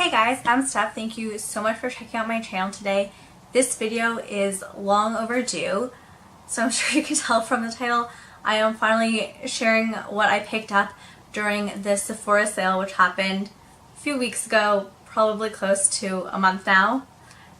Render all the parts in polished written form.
Hey guys, I'm Steph. Thank you so much for checking out my channel today. This video is long overdue, so I'm sure you can tell from the title. I am finally sharing what I picked up during the Sephora sale, which happened a few weeks ago, probably close to a month now.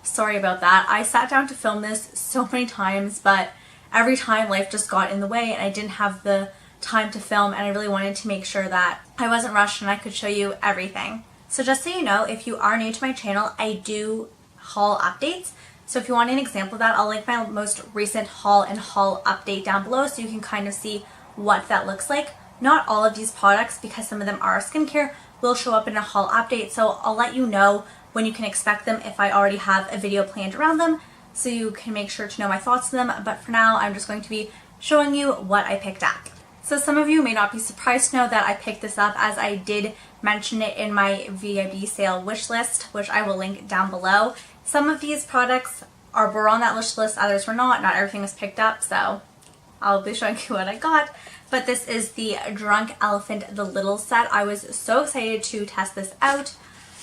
Sorry about that. I sat down to film this so many times, but every time life just got in the way and I didn't have the time to film, and I really wanted to make sure that I wasn't rushed and I could show you everything. So just so you know, if you are new to my channel, I do haul updates. So if you want an example of that, I'll link my most recent haul and haul update down below so you can kind of see what that looks like. Not all of these products, because some of them are skincare, will show up in a haul update, so I'll let you know when you can expect them if I already have a video planned around them, so you can make sure to know my thoughts on them. But for now, I'm just going to be showing you what I picked up. So some of you may not be surprised to know that I picked this up, as I did mention it in my VIB sale wish list, which I will link down below. Some of these products were on that wish list, others were not. Not everything was picked up, so I'll be showing you what I got. But this is the Drunk Elephant The Little set. I was so excited to test this out.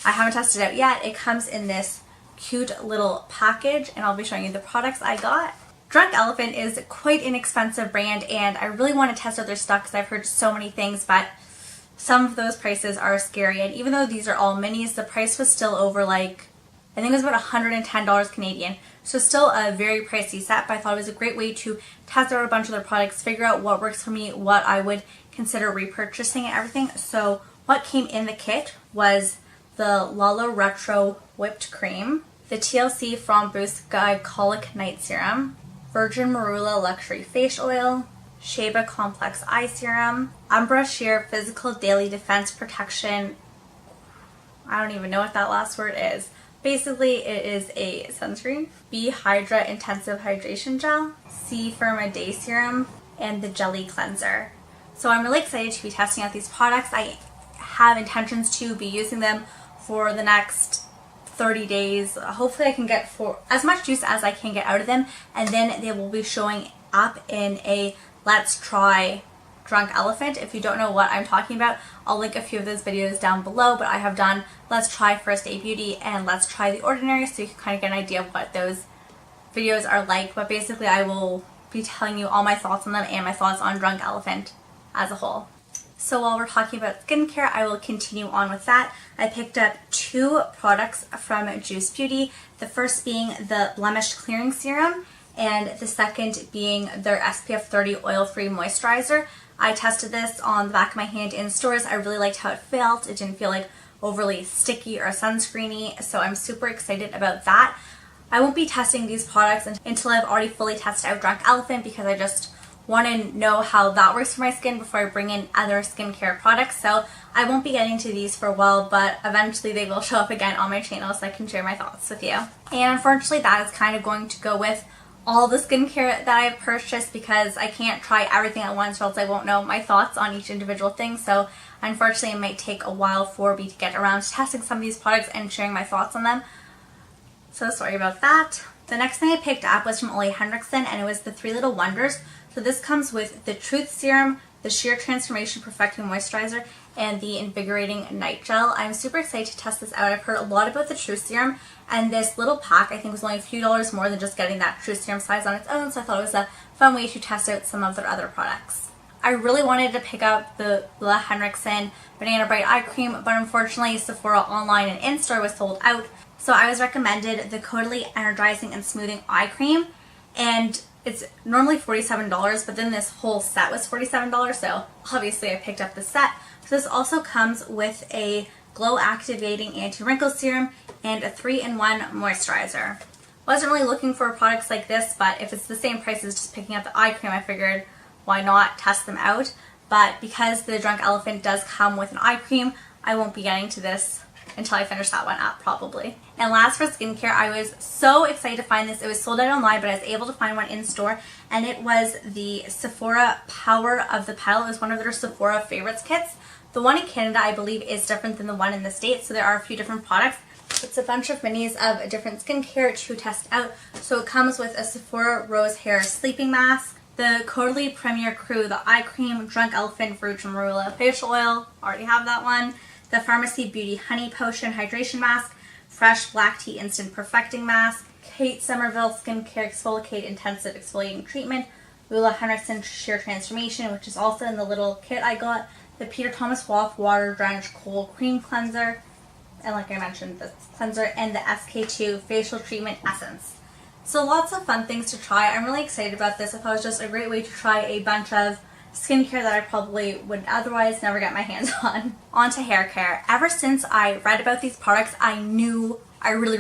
I haven't tested it out yet. It comes in this cute little package, and I'll be showing you the products I got. Drunk Elephant is quite an expensive brand, and I really want to test out their stuff because I've heard so many things, but some of those prices are scary. And even though these are all minis, the price was still over, like, I think it was about $110 Canadian. So still a very pricey set, but I thought it was a great way to test out a bunch of their products, figure out what works for me, what I would consider repurchasing and everything. So what came in the kit was the Lala Retro Whipped Cream, the TLC from Boost Glycolic Night Serum, Virgin Marula Luxury Face Oil, Shea Complex Eye Serum, Umbra Sheer Physical Daily Defense Protection. I don't even know what that last word is. Basically, it is a sunscreen. B Hydra Intensive Hydration Gel, C Firma Day Serum, and the Jelly Cleanser. So I'm really excited to be testing out these products. I have intentions to be using them for the next 30 days. Hopefully I can get for as much juice as I can get out of them, and then they will be showing up in a Let's Try Drunk Elephant. If you don't know what I'm talking about, I'll link a few of those videos down below, but I have done Let's Try First Day Beauty and Let's Try The Ordinary, so you can kind of get an idea of what those videos are like. But basically I will be telling you all my thoughts on them and my thoughts on Drunk Elephant as a whole. So while we're talking about skincare, I will continue on with that. I picked up two products from Juice Beauty, the first being the Blemish Clearing Serum, and the second being their SPF 30 Oil-Free Moisturizer. I tested this on the back of my hand in stores. I really liked how it felt. It didn't feel like overly sticky or sunscreeny, so I'm super excited about that. I won't be testing these products until I've already fully tested out Drunk Elephant, because I just want to know how that works for my skin before I bring in other skincare products. So I won't be getting to these for a while, but eventually they will show up again on my channel so I can share my thoughts with you. And unfortunately that is kind of going to go with all the skincare that I've purchased, because I can't try everything at once or else I won't know my thoughts on each individual thing. So unfortunately it might take a while for me to get around to testing some of these products and sharing my thoughts on them. So sorry about that. The next thing I picked up was from Henrikson, and it was the Three Little Wonders. So this comes with the Truth Serum, the Sheer Transformation Perfecting Moisturizer, and the Invigorating Night Gel. I'm super excited to test this out. I've heard a lot about the Truth Serum, and this little pack I think was only a few dollars more than just getting that Truth Serum size on its own, so I thought it was a fun way to test out some of their other products. I really wanted to pick up the Henrikson Banana Bright Eye Cream, but unfortunately Sephora online and in-store was sold out. So I was recommended the Caudalie Energizing and Smoothing Eye Cream, and it's normally $47, but then this whole set was $47, so obviously I picked up the set. So this also comes with a Glow Activating Anti-Wrinkle Serum and a 3-in-1 moisturizer. Wasn't really looking for products like this, but if it's the same price as just picking up the eye cream, I figured why not test them out. But because the Drunk Elephant does come with an eye cream, I won't be getting to this until I finish that one up probably. And last for skincare, I was so excited to find this. It was sold out online, but I was able to find one in store, and it was the Sephora Power of the Petal. It was one of their Sephora favorites kits. The one in Canada, I believe, is different than the one in the States, so there are a few different products. It's a bunch of minis of different skincare to test out. So it comes with a Sephora Rose Hair Sleeping Mask, the Caudalie Premier Crew, the Eye Cream, Drunk Elephant Virgin Marula Facial Oil, already have that one, the Pharmacy Beauty Honey Potion Hydration Mask, Fresh Black Tea Instant Perfecting Mask, Kate Somerville Skincare Exfoliate Intensive Exfoliating Treatment, Lula Henrikson Sheer Transformation, which is also in the little kit I got, the Peter Thomas Roth Water Drenched Cold Cream Cleanser, and like I mentioned, the cleanser, and the SK2 Facial Treatment Essence. So lots of fun things to try. I'm really excited about this. I thought it was just a great way to try a bunch of skincare that I probably would otherwise never get my hands on. On to hair care. Ever since I read about these products, I knew I really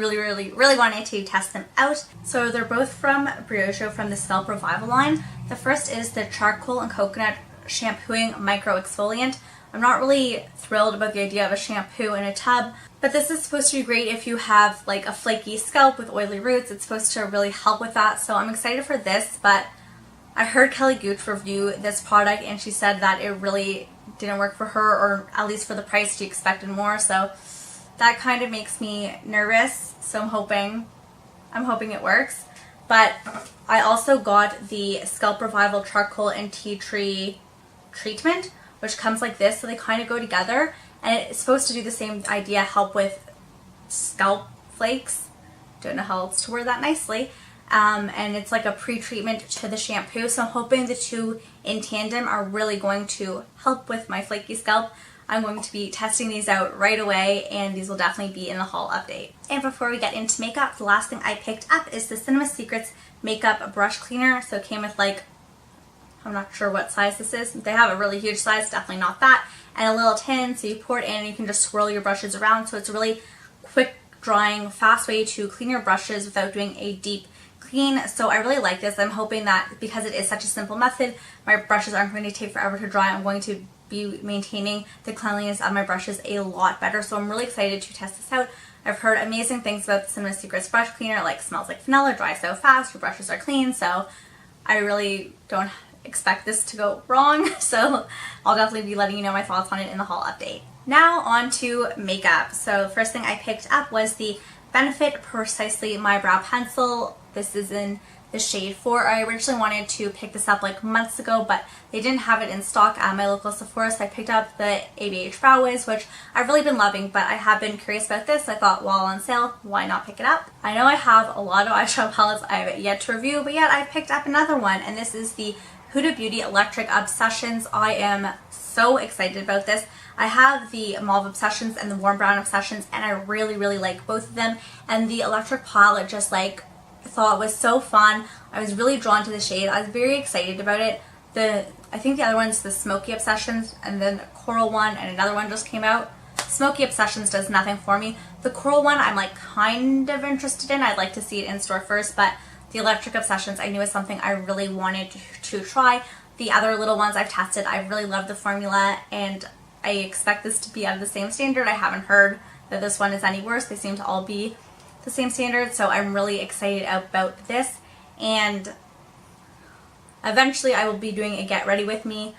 wanted to test them out. So they're both from Briogeo from the Scalp Revival line. The first is the Charcoal and Coconut Shampooing Micro-exfoliating. I'm not really thrilled about the idea of a shampoo in a tub, but this is supposed to be great if you have like a flaky scalp with oily roots. It's supposed to really help with that, so I'm excited for this. But I heard Kelly Gooch review this product and she said that it really didn't work for her, or at least for the price she expected more, so that kind of makes me nervous. So I'm hoping it works. But I also got the Scalp Revival Charcoal and Tea Tree treatment, which comes like this, so they kind of go together, and it's supposed to do the same idea, help with scalp flakes. Don't know how else to word that nicely. And it's like a pre-treatment to the shampoo, so I'm hoping the two in tandem are really going to help with my flaky scalp. I'm going to be testing these out right away, and these will definitely be in the haul update. And before we get into makeup, the last thing I picked up is the Cinema Secrets Makeup Brush Cleaner. So it came with like, I'm not sure what size this is. They have a really huge size, definitely not that. And a little tin, so you pour it in and you can just swirl your brushes around. So it's a really quick drying, fast way to clean your brushes without doing a deep clean. So I really like this. I'm hoping that because it is such a simple method, my brushes aren't going to take forever to dry. I'm going to be maintaining the cleanliness of my brushes a lot better. So I'm really excited to test this out. I've heard amazing things about the Cinema Secrets brush cleaner, like smells like vanilla, dries so fast, your brushes are clean. So I really don't expect this to go wrong, so I'll definitely be letting you know my thoughts on it in the haul update. Now on to makeup. So the first thing I picked up was the Benefit Precisely My Brow Pencil. This is in the shade 4. I originally wanted to pick this up like months ago, but they didn't have it in stock at my local Sephora, so I picked up the ABH Brow Wiz, which I've really been loving, but I have been curious about this. I thought while on sale, why not pick it up? I know I have a lot of eyeshadow palettes I have yet to review, but yet I picked up another one, and this is the Huda Beauty Electric Obsessions. I am so excited about this. I have the Mauve Obsessions and the Warm Brown Obsessions, and I really like both of them. And the electric palette just like thought was so fun. I was really drawn to the shade. I was very excited about it. I think the other one's the Smoky Obsessions, and then the Coral one, and another one just came out. Smoky Obsessions does nothing for me. The Coral one I'm like kind of interested in. I'd like to see it in store first, but the Electric Obsessions I knew was something I really wanted to try. The other little ones I've tested, I really love the formula, and I expect this to be of the same standard. I haven't heard that this one is any worse. They seem to all be the same standard, so I'm really excited about this. And eventually I will be doing a Get Ready With Me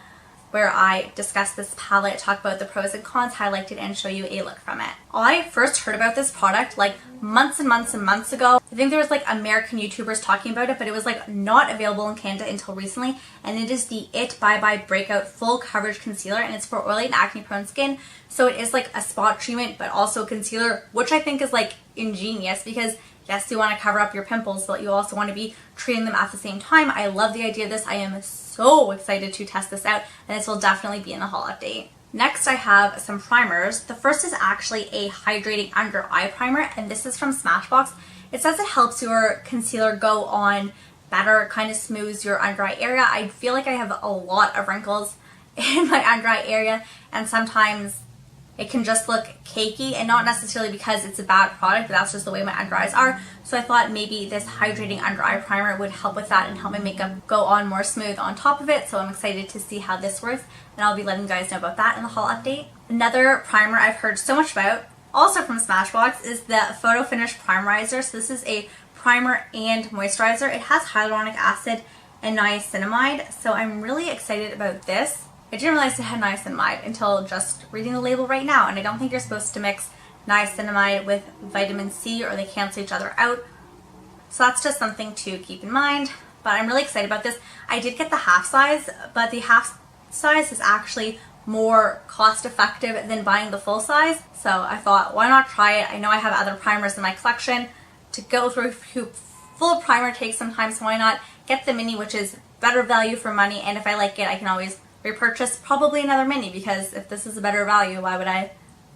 where I discuss this palette, talk about the pros and cons, highlight it, and show you a look from it. I first heard about this product like months and months ago. I think there was like American YouTubers talking about it, but it was like not available in Canada until recently. And it is the It by Breakout Full Coverage Concealer, and it's for oily and acne prone skin. So it is like a spot treatment, but also concealer, which I think is like ingenious because yes, you want to cover up your pimples, but you also want to be treating them at the same time. I love the idea of this. I am so excited to test this out, and this will definitely be in the haul update. Next, I have some primers. The first is actually a hydrating under eye primer, and this is from Smashbox. It says it helps your concealer go on better, kind of smooths your under eye area. I feel like I have a lot of wrinkles in my under eye area, and sometimes it can just look cakey, and not necessarily because it's a bad product, but that's just the way my under eyes are. So I thought maybe this hydrating under eye primer would help with that and help my makeup go on more smooth on top of it. So I'm excited to see how this works, and I'll be letting you guys know about that in the haul update. Another primer I've heard so much about, also from Smashbox, is the Photo Finish Primerizer. So this is a primer and moisturizer. It has hyaluronic acid and niacinamide, so I'm really excited about this. I didn't realize it had niacinamide until just reading the label right now, and I don't think you're supposed to mix niacinamide with vitamin C or they cancel each other out. So that's just something to keep in mind, but I'm really excited about this. I did get the half size, but the half size is actually more cost effective than buying the full size. So I thought, why not try it? I know I have other primers in my collection. To go through a full primer takes some time, so why not get the mini, which is better value for money, and if I like it, I can always repurchase probably another mini, because if this is a better value, why would I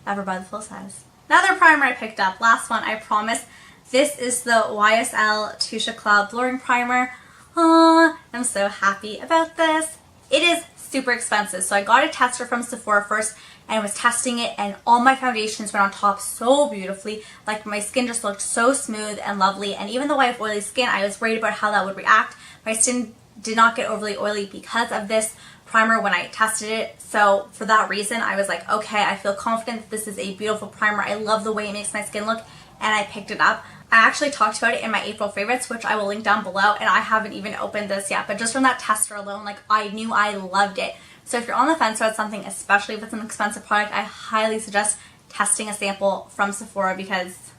ever buy the full size? Another primer I picked up, last one, I promise. This is the YSL Touche Eclat Blurring Primer. I'm so happy about this. It is super expensive, so I got a tester from Sephora first and was testing it, and all my foundations went on top so beautifully. Like, my skin just looked so smooth and lovely, and even though I have oily skin, I was worried about how that would react. My skin did not get overly oily because of this primer when I tested it, so for that reason I was like, okay, I feel confident that this is a beautiful primer. I love the way it makes my skin look, and I picked it up. I actually talked about it in my April favorites, which I will link down below, and I haven't even opened this yet, but just from that tester alone, like, I knew I loved it. So if you're on the fence about something, especially if it's an expensive product, I highly suggest testing a sample from Sephora, because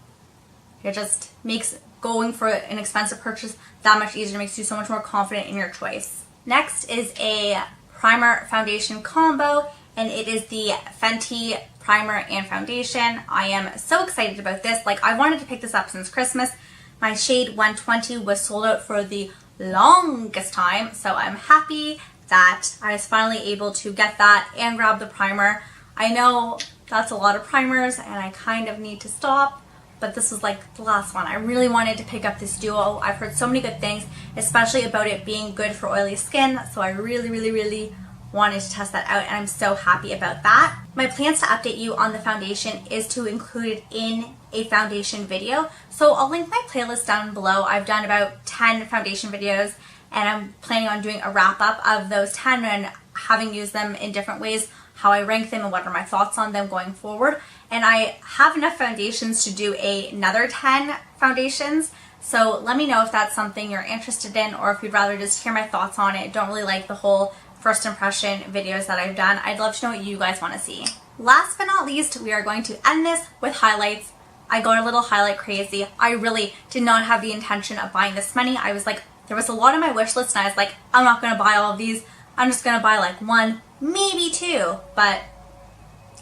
it just makes going for an expensive purchase that much easier. It makes you so much more confident in your choice. Next is a primer foundation combo, and it is the Fenty primer and foundation. I am so excited about this. Like, I wanted to pick this up since Christmas. My shade 120 was sold out for the longest time, so I'm happy that I was finally able to get that and grab the primer. I know that's a lot of primers and I kind of need to stop, but this was like the last one. I really wanted to pick up this duo. I've heard so many good things, especially about it being good for oily skin, so I really wanted to test that out, and I'm so happy about that. My plans to update you on the foundation is to include it in a foundation video, so I'll link my playlist down below. I've done about 10 foundation videos, and I'm planning on doing a wrap up of those 10 and having used them in different ways, how I rank them and what are my thoughts on them going forward. And I have enough foundations to do another 10 foundations, so let me know if that's something you're interested in, or if you'd rather just hear my thoughts on it. Don't really like the whole first impression videos that I've done. I'd love to know what you guys want to see. Last but not least, we are going to end this with highlights. I got a little highlight crazy. I really did not have the intention of buying this many. I was like, there was a lot on my wish list, and I was like, I'm not going to buy all of these. I'm just going to buy like one, maybe two. But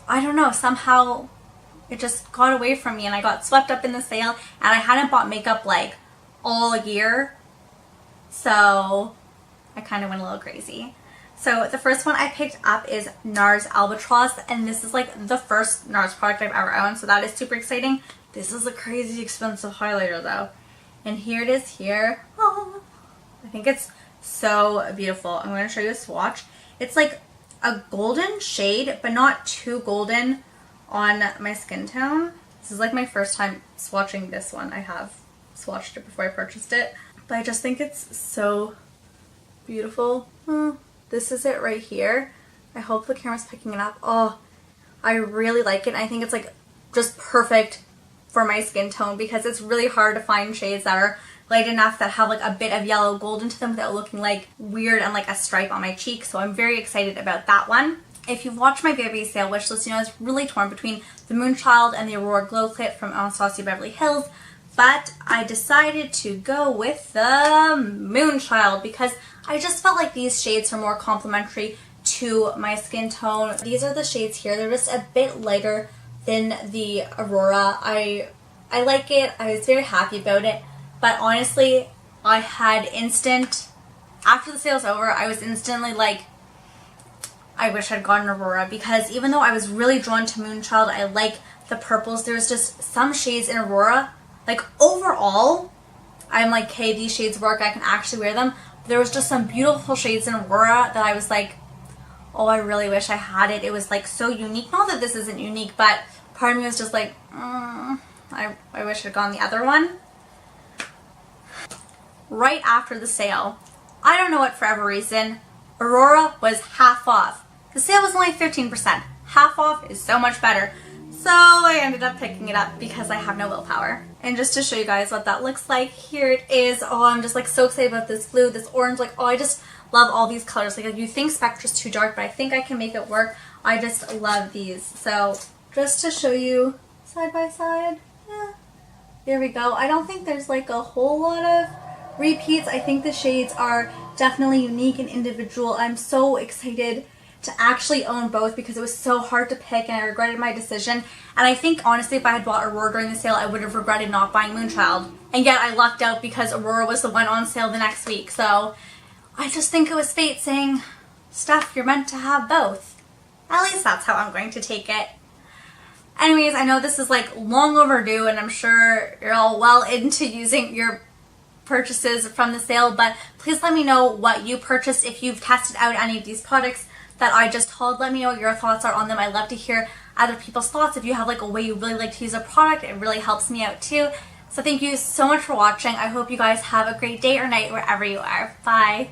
I don't know, somehow it just got away from me, and I got swept up in the sale, and I hadn't bought makeup like all year. So I kind of went a little crazy. So the first one I picked up is NARS Albatross, and this is like the first NARS product I've ever owned, so that is super exciting. This is a crazy expensive highlighter though. And here it is here. Oh, I think it's so beautiful. I'm going to show you a swatch. It's like a golden shade, but not too golden on my skin tone. This is like my first time swatching this one. I have swatched it before I purchased it, but I just think it's so beautiful. This is it right here. I hope the camera's picking it up. Oh, I really like it. I think it's like just perfect for my skin tone, because it's really hard to find shades that are light enough that have like a bit of yellow gold into them without looking like weird and like a stripe on my cheek. So I'm very excited about that one. If you've watched my VIB sale wish list, you know I was really torn between the Moonchild and the Aurora Glow Kit from Anastasia Beverly Hills, but I decided to go with the Moonchild because I just felt like these shades are more complementary to my skin tone. These are the shades here. They're just a bit lighter than the Aurora. I like it. I was very happy about it. But honestly, I had after the sale's over, I was instantly like, I wish I'd gotten Aurora, because even though I was really drawn to Moonchild, I like the purples. There's just some shades in Aurora, like overall, I'm like, okay, these shades work, I can actually wear them. There was just some beautiful shades in Aurora that I was like, oh, I really wish I had it. It was like so unique. Not that this isn't unique, but part of me was just like, I wish I'd gone the other one. Right after the sale, I don't know what for whatever reason, Aurora was half off. The sale was only 15%. Half off is so much better. So I ended up picking it up because I have no willpower. And just to show you guys what that looks like, here it is. Oh, I'm just like so excited about this blue, this orange. Like, oh, I just love all these colors. Like, you think Spectra's too dark, but I think I can make it work. I just love these. So just to show you side by side, yeah, there we go. I don't think there's like a whole lot of repeats. I think the shades are definitely unique and individual. I'm so excited to actually own both because it was so hard to pick and I regretted my decision. And I think honestly if I had bought Aurora during the sale, I would have regretted not buying Moonchild. And yet I lucked out because Aurora was the one on sale the next week. So I just think it was fate saying, Steph, you're meant to have both. At least that's how I'm going to take it. Anyways, I know this is like long overdue and I'm sure you're all well into using your purchases from the sale, but please let me know what you purchased if you've tested out any of these products that I just hauled. Let me know what your thoughts are on them. I love to hear other people's thoughts. If you have like a way you really like to use a product, it really helps me out too. So thank you so much for watching. I hope you guys have a great day or night wherever you are. Bye.